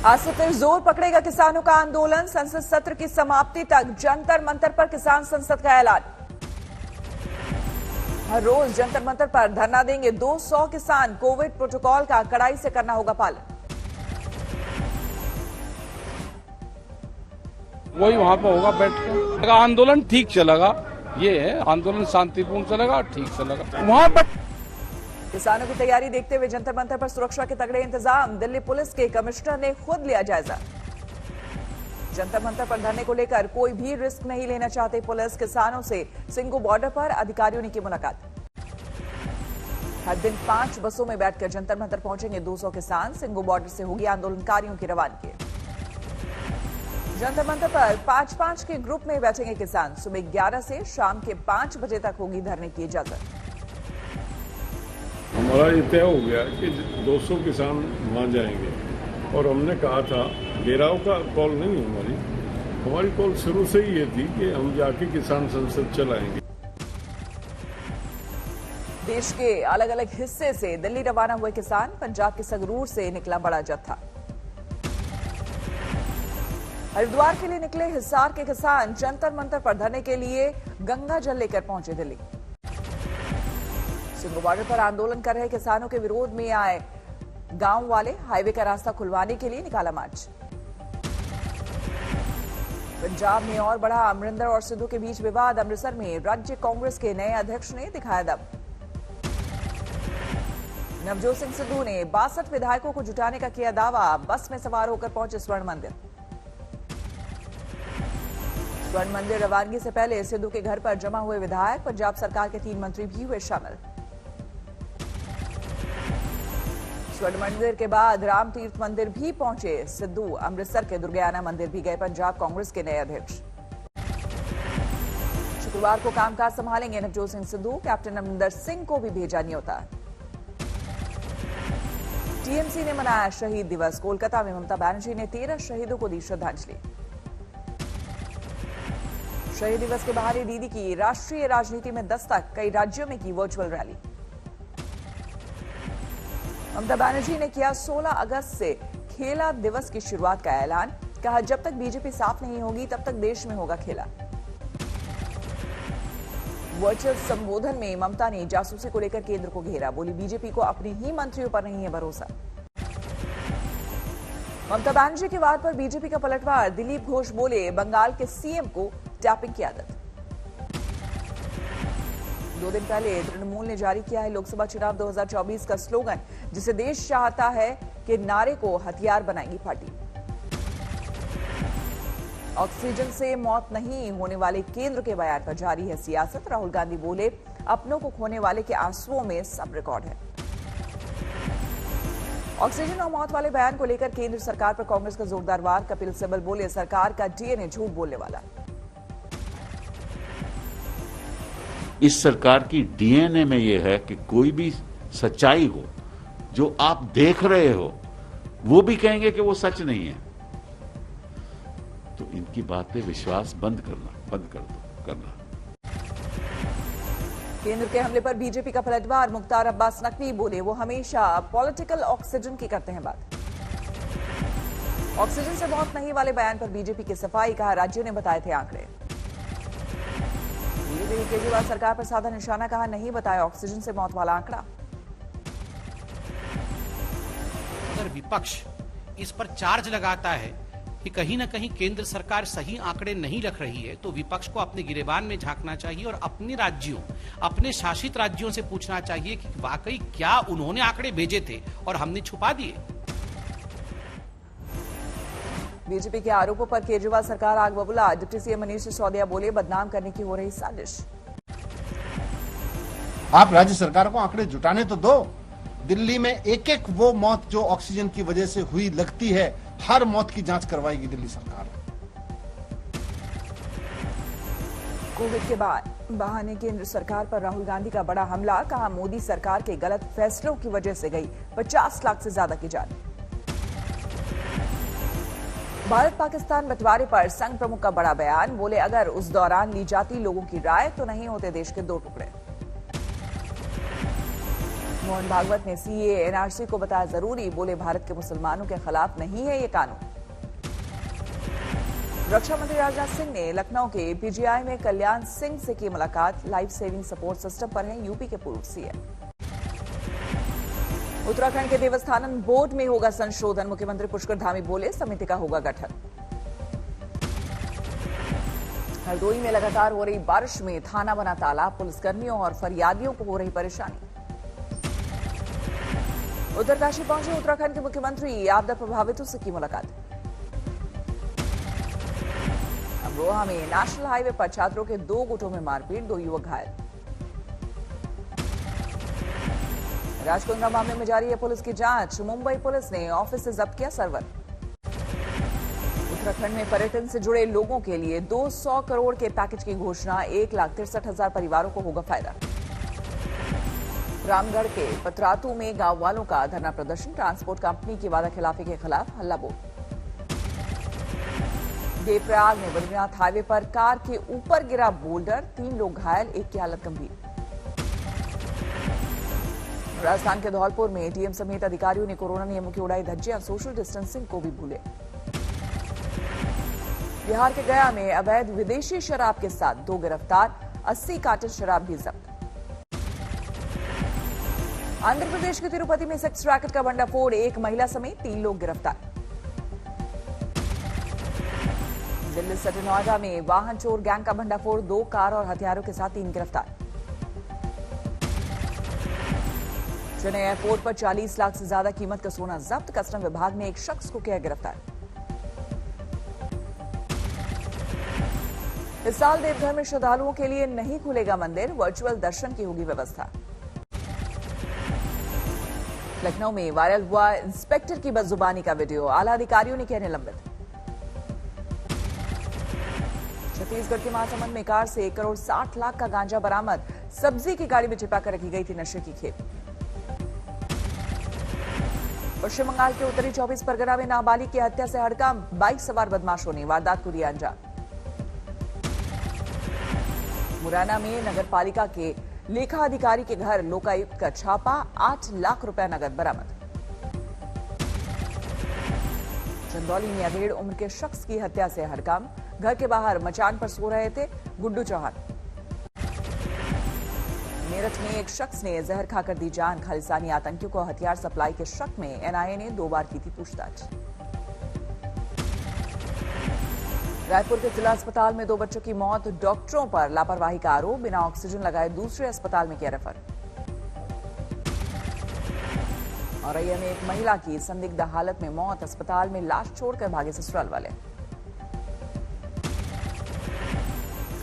आज से फिर जोर पकड़ेगा किसानों का आंदोलन। संसद सत्र की समाप्ति तक जंतर मंतर पर किसान संसद का ऐलान। हर रोज जंतर मंतर पर धरना देंगे 200 किसान। कोविड प्रोटोकॉल का कड़ाई से करना होगा पालन। वही वहां पर होगा बैठ के। आंदोलन ठीक चलेगा, ये है आंदोलन शांतिपूर्ण चलेगा, ठीक चलेगा वहां पर। किसानों की तैयारी देखते हुए जंतर मंतर पर सुरक्षा के तगड़े इंतजाम। दिल्ली पुलिस के कमिश्नर ने खुद लिया जायजा। जंतर मंतर पर धरने को लेकर कोई भी रिस्क नहीं लेना चाहते पुलिस। किसानों से सिंगू बॉर्डर पर अधिकारियों ने की मुलाकात। हर दिन 5 बसों में बैठकर जंतर मंतर पहुंचेंगे 200 किसान। सिंगू बॉर्डर से होगी आंदोलनकारियों की रवानगी। जंतर मंतर पर 5-5 के ग्रुप में बैठेंगे किसान। सुबह 11 से शाम के 5 बजे तक होगी धरने की इजाजत। हमारा ये तय हो गया कि 200 किसान वहां जाएंगे और हमने कहा था, घेराव का कॉल नहीं है हमारी कॉल शुरू से ही ये थी कि हम जाके किसान संसद चलाएंगे। देश के अलग अलग हिस्से से दिल्ली रवाना हुए किसान। पंजाब के संगरूर से निकला बड़ा जत्था। हरिद्वार के लिए निकले हिसार के किसान। जंतर मंतर पर धरने के लिए गंगा जल लेकर पहुंचे दिल्ली। सिंगू बॉर्डर पर आंदोलन कर रहे किसानों के विरोध में आए गांव वाले। हाईवे का रास्ता खुलवाने के लिए निकाला मार्च। पंजाब में और बढ़ा अमरिंदर और सिद्धू के बीच विवाद। अमृतसर में राज्य कांग्रेस के नए अध्यक्ष ने दिखाया दम। नवजोत सिंह सिद्धू ने 62 विधायकों को जुटाने का किया दावा। बस में सवार होकर पहुंचे स्वर्ण मंदिर। स्वर्ण मंदिर रवानगी से पहले सिद्धू के घर पर जमा हुए विधायक। पंजाब सरकार के 3 मंत्री भी हुए शामिल। स्वर्ण मंदिर के बाद राम तीर्थ मंदिर भी पहुंचे सिद्धू। अमृतसर के दुर्गियाना मंदिर भी गए पंजाब कांग्रेस के नए अध्यक्ष। शुक्रवार को कामकाज संभालेंगे नवजोत सिंह सिद्धू। कैप्टन अमरिंदर सिंह को भी भेजा न्योता। टीएमसी ने मनाया शहीद दिवस। कोलकाता में ममता बनर्जी ने 13 शहीदों को दी श्रद्धांजलि। शहीद दिवस के बहाने दीदी की राष्ट्रीय राजनीति में दस्तक। कई राज्यों में की वर्चुअल रैली। ममता बनर्जी ने किया 16 अगस्त से खेला दिवस की शुरुआत का ऐलान। कहा, जब तक बीजेपी साफ नहीं होगी तब तक देश में होगा खेला। वर्चुअल संबोधन में ममता ने जासूसी को लेकर केंद्र को घेरा। बोली, बीजेपी को अपने ही मंत्रियों पर नहीं है भरोसा। ममता बनर्जी के वार पर बीजेपी का पलटवार। दिलीप घोष बोले, बंगाल के सीएम को टैपिंग की आदत। 2 दिन पहले तृणमूल ने जारी किया है लोकसभा चुनाव 2024 का स्लोगन, जिसे देश चाहता है कि नारे को हथियार बनाएगी पार्टी। ऑक्सीजन से मौत नहीं होने वाले केंद्र के बयान पर जारी है सियासत। राहुल गांधी बोले, अपनों को खोने वाले के आंसुओं में सब रिकॉर्ड है। ऑक्सीजन और मौत वाले बयान को लेकर केंद्र सरकार पर कांग्रेस का जोरदार वार। कपिल सिब्बल बोले, सरकार का डीएनए झूठ बोलने वाला। इस सरकार की डीएनए में यह है कि कोई भी सच्चाई हो जो आप देख रहे हो वो भी कहेंगे कि वो सच नहीं है, तो इनकी बातें विश्वास बंद करना। केंद्र के हमले पर बीजेपी का पलटवार। मुख्तार अब्बास नकवी बोले, वो हमेशा पॉलिटिकल ऑक्सीजन की करते हैं बात। ऑक्सीजन से मौत नहीं वाले बयान पर बीजेपी की सफाई। कहा, राज्यों ने बताए थे आंकड़े। केजरीवाल सरकार पर साधा निशाना। कहा, नहीं बताया ऑक्सीजन से मौत वाला आंकड़ा। अगर विपक्ष इस पर चार्ज लगाता है कि कहीं न कहीं केंद्र सरकार सही आंकड़े नहीं रख रही है, तो विपक्ष को अपने गिरेबान में झांकना चाहिए और अपने राज्यों, अपने शासित राज्यों से पूछना चाहिए कि वाकई क्या उन्होंने आंकड़े भेजे थे और हमने छुपा दिए। बीजेपी के आरोपों पर केजरीवाल सरकार आग बबूला। डिप्टी सीएम मनीष सिसोदिया बोले, बदनाम करने की हो रही साजिश। आप राज्य सरकार को आंकड़े जुटाने तो दो। दिल्ली में एक वो मौत जो ऑक्सीजन की वजह से हुई लगती है, हर मौत की जांच करवाएगी दिल्ली सरकार। कोविड के बाद बहाने केंद्र सरकार पर राहुल गांधी का बड़ा हमला। कहा, मोदी सरकार के गलत फैसलों की वजह से गई 50 लाख से ज्यादा की जान। भारत पाकिस्तान बंटवारे पर संघ प्रमुख का बड़ा बयान। बोले, अगर उस दौरान ली जाती लोगों की राय तो नहीं होते देश के 2 टुकड़े। मोहन भागवत ने सीए एनआरसी को बताया जरूरी, बोले भारत के मुसलमानों के खिलाफ नहीं है ये कानून। रक्षा मंत्री राजनाथ सिंह ने लखनऊ के पीजीआई में कल्याण सिंह से की मुलाकात, लाइफ सेविंग सपोर्ट सिस्टम पर हैं यूपी के पूर्व सीएम। उत्तराखंड के देवस्थानम बोर्ड में होगा संशोधन, मुख्यमंत्री पुष्कर धामी बोले समिति का होगा गठन। हरदोई में लगातार हो रही बारिश में थाना बना तालाब, पुलिसकर्मियों और फरियादियों को हो रही परेशानी। उत्तरकाशी पहुंचे उत्तराखंड के मुख्यमंत्री, आपदा प्रभावितों से की मुलाकात। अमरोहा में नेशनल हाईवे पर छात्रों के 2 गुटों में मारपीट, 2 युवक घायल। राजकुंद्रा मामले में जारी है पुलिस की जांच, मुंबई पुलिस ने ऑफिस से जब्त किया सर्वर। उत्तराखंड में पर्यटन से जुड़े लोगों के लिए 200 करोड़ के पैकेज की घोषणा, 1,63,000 परिवारों को होगा फायदा। रामगढ़ के पतरातू में गांव वालों का धरना प्रदर्शन, ट्रांसपोर्ट कंपनी की वादा खिलाफी के खिलाफ हल्ला बोल। देवप्रयाग में बद्रीनाथ हाईवे पर कार के ऊपर गिरा बोल्डर, 3 लोग घायल, 1 की हालत गंभीर। राजस्थान के धौलपुर में डीएम समेत अधिकारियों ने कोरोना नियमों की उड़ाई धज्जियां, सोशल डिस्टेंसिंग को भी भूले। बिहार के गया में अवैध विदेशी शराब के साथ 2 गिरफ्तार, 80 कार्टन शराब भी जब्त। आंध्र प्रदेश के तिरुपति में सेक्स रैकेट का भंडाफोड़, 1 महिला समेत 3 लोग गिरफ्तार। दिल्ली सटे नोएडा में वाहन चोर गैंग का भंडाफोड़, 2 कार और हथियारों के साथ 3 गिरफ्तार। चेन्नई एयरपोर्ट पर 40 लाख से ज्यादा कीमत का सोना जब्त, कस्टम विभाग ने एक शख्स को किया गिरफ्तार। इस साल देवघर में श्रद्धालुओं के लिए नहीं खुलेगा मंदिर, वर्चुअल दर्शन की होगी व्यवस्था। लखनऊ में वायरल हुआ इंस्पेक्टर की बदजुबानी का वीडियो, आला अधिकारियों ने किया निलंबित। छत्तीसगढ़ के महासमुंद में कार से 1 करोड़ 60 लाख का गांजा बरामद, सब्जी की गाड़ी में छिपाकर रखी गई थी नशे की खेप। पश्चिम बंगाल के उत्तरी 24 परगना में नाबालिग की हत्या से हड़कंप, बाइक सवार बदमाशों ने वारदात को दिया अंजाम। मुरैना में नगरपालिका के लेखा अधिकारी के घर लोकायुक्त का छापा, 8 लाख रुपए नगद बरामद। चंदौली में अधेड़ उम्र के शख्स की हत्या से हड़कंप, घर के बाहर मचान पर सो रहे थे गुड्डू चौहान। मेरठ में एक शख्स ने जहर खाकर दी जान, खालिस्तानी आतंकियों को हथियार सप्लाई के शक में एनआईए ने 2 बार की थी पूछताछ। रायपुर के जिला अस्पताल में 2 बच्चों की मौत, डॉक्टरों पर लापरवाही का आरोप, बिना ऑक्सीजन लगाए दूसरे अस्पताल में किया रेफर। औरैया में एक महिला की संदिग्ध हालत में मौत, अस्पताल में लाश छोड़कर भागे ससुराल वाले।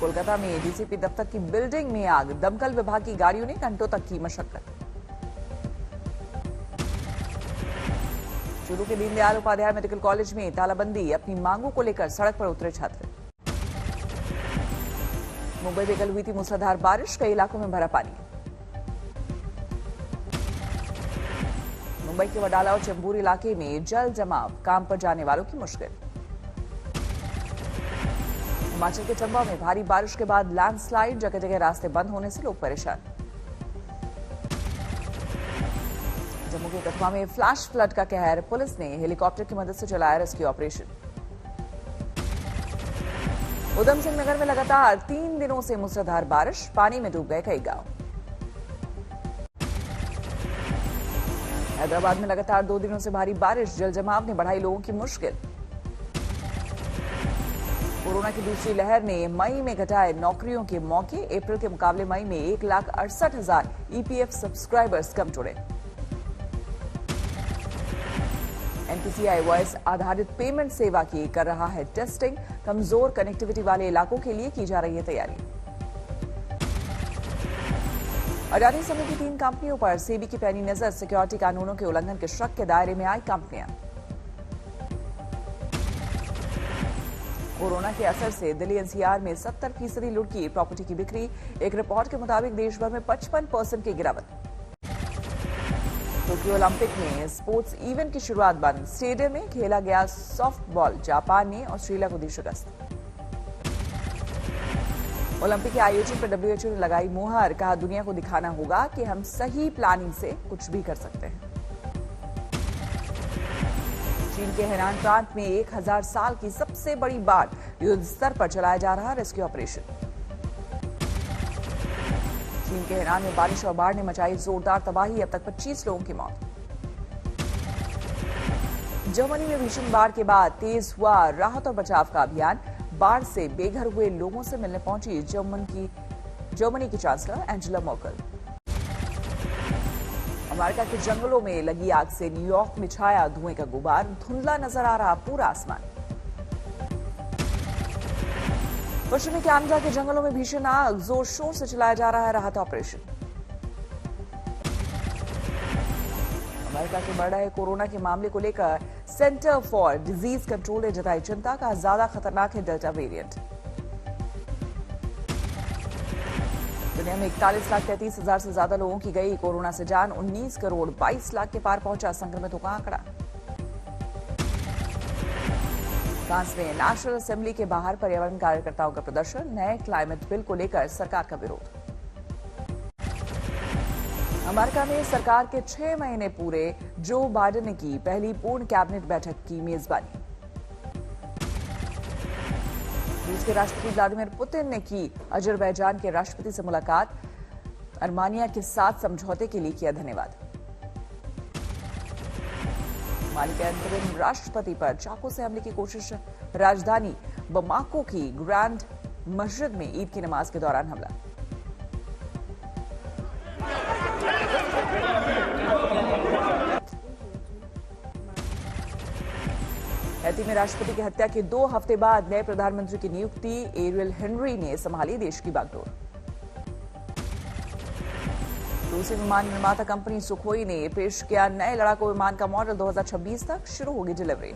कोलकाता में डीसीपी दफ्तर की बिल्डिंग में आग, दमकल विभाग की गाड़ियों ने घंटों तक की मशक्कत। चूरू के दीनदयाल उपाध्याय मेडिकल कॉलेज में तालाबंदी, अपनी मांगों को लेकर सड़क पर उतरे छात्र। मुंबई में कल हुई थी मूसलाधार बारिश, कई इलाकों में भरा पानी। मुंबई के वडाला और चेंबूर इलाके में जल जमाव, काम पर जाने वालों की मुश्किल। हिमाचल के चंबा में भारी बारिश के बाद लैंडस्लाइड, जगह जगह रास्ते बंद होने से लोग परेशान। जम्मू के कठुआ में फ्लैश फ्लड का कहर, पुलिस ने हेलीकॉप्टर की मदद से चलाया रेस्क्यू ऑपरेशन। उधम सिंह नगर में लगातार 3 दिनों से मूसलाधार बारिश, पानी में डूब गए कई गांव। हैदराबाद में लगातार 2 दिनों से भारी बारिश, जल जमाव ने बढ़ाई लोगों की मुश्किल। कोरोना की दूसरी लहर ने मई में घटाए नौकरियों के मौके, अप्रैल के मुकाबले मई में 1,68,000 ईपीएफ सब्सक्राइबर्स कम जुड़े। एनपीसीआई वॉइस आधारित पेमेंट सेवा की कर रहा है टेस्टिंग, कमजोर कनेक्टिविटी वाले इलाकों के लिए की जा रही है तैयारी। अडानी समेत 3 कंपनियों पर सेबी की पैनी नजर, सिक्योरिटी कानूनों के उल्लंघन के शक के दायरे में आई कंपनियां। कोरोना के असर से दिल्ली एनसीआर में 70% लुट की प्रॉपर्टी की बिक्री, एक रिपोर्ट के मुताबिक देश भर में 55% की गिरावट। टोक्यो ओलंपिक में स्पोर्ट्स इवेंट की शुरुआत बंद, स्टेडियम में खेला गया सॉफ्टबॉल, जापान ने ऑस्ट्रेलिया को दी शिकस्त। ओलंपिक के आयोजन पर WHO ने लगाई मुहर, कहा दुनिया को दिखाना होगा कि हम सही प्लानिंग से कुछ भी कर सकते हैं। चीन के हेनान प्रांत में 1000 साल की सबसे बड़ी बाढ़, युद्ध स्तर पर चलाया जा रहा रेस्क्यू ऑपरेशन। चीन के हेनान में बारिश और बाढ़ ने मचाई जोरदार तबाही, अब तक 25 लोगों की मौत। जर्मनी में भीषण बाढ़ के बाद तेज हुआ राहत और बचाव का अभियान। बाढ़ से बेघर हुए लोगों से मिलने पहुंची जर्मनी की चांसलर एंजेला मर्केल। अमेरिका के जंगलों में लगी आग से न्यूयॉर्क में छाया धुएं का गुबार, धुंधला नजर आ रहा पूरा आसमान। पश्चिमी कनाडा के जंगलों में भीषण आग, जोर शोर से चलाया जा रहा है राहत ऑपरेशन। अमेरिका के बढ़ रहे कोरोना के मामले को लेकर सेंटर फॉर डिजीज कंट्रोल ने जताई चिंता, का ज्यादा खतरनाक है डेल्टा वेरिएंट। दुनिया में 41,33,000 से ज्यादा लोगों की गई कोरोना से जान, 19 करोड़ 22 लाख के पार पहुंचा संक्रमितों का आंकड़ा। फ्रांस में नेशनल असेंबली के बाहर पर्यावरण कार्यकर्ताओं का प्रदर्शन, नए क्लाइमेट बिल को लेकर सरकार का विरोध। अमेरिका में सरकार के 6 महीने पूरे, जो बाइडेन ने की पहली पूर्ण कैबिनेट बैठक की मेजबानी। रूस के राष्ट्रपति व्लादिमीर पुतिन ने की अजरबैजान के राष्ट्रपति से मुलाकात, अर्मानिया के साथ समझौते के लिए किया धन्यवाद। माली के अंतरिम राष्ट्रपति पर चाकू से हमले की कोशिश, राजधानी बमाको की ग्रैंड मस्जिद में ईद की नमाज के दौरान हमला। हैती में राष्ट्रपति की हत्या के 2 हफ्ते बाद नए प्रधानमंत्री की नियुक्ति, एरियल हेनरी ने संभाली देश की बागडोर। रूसी विमान निर्माता कंपनी सुखोई ने पेश किया नए लड़ाकू विमान का मॉडल, 2026 तक शुरू होगी डिलीवरी।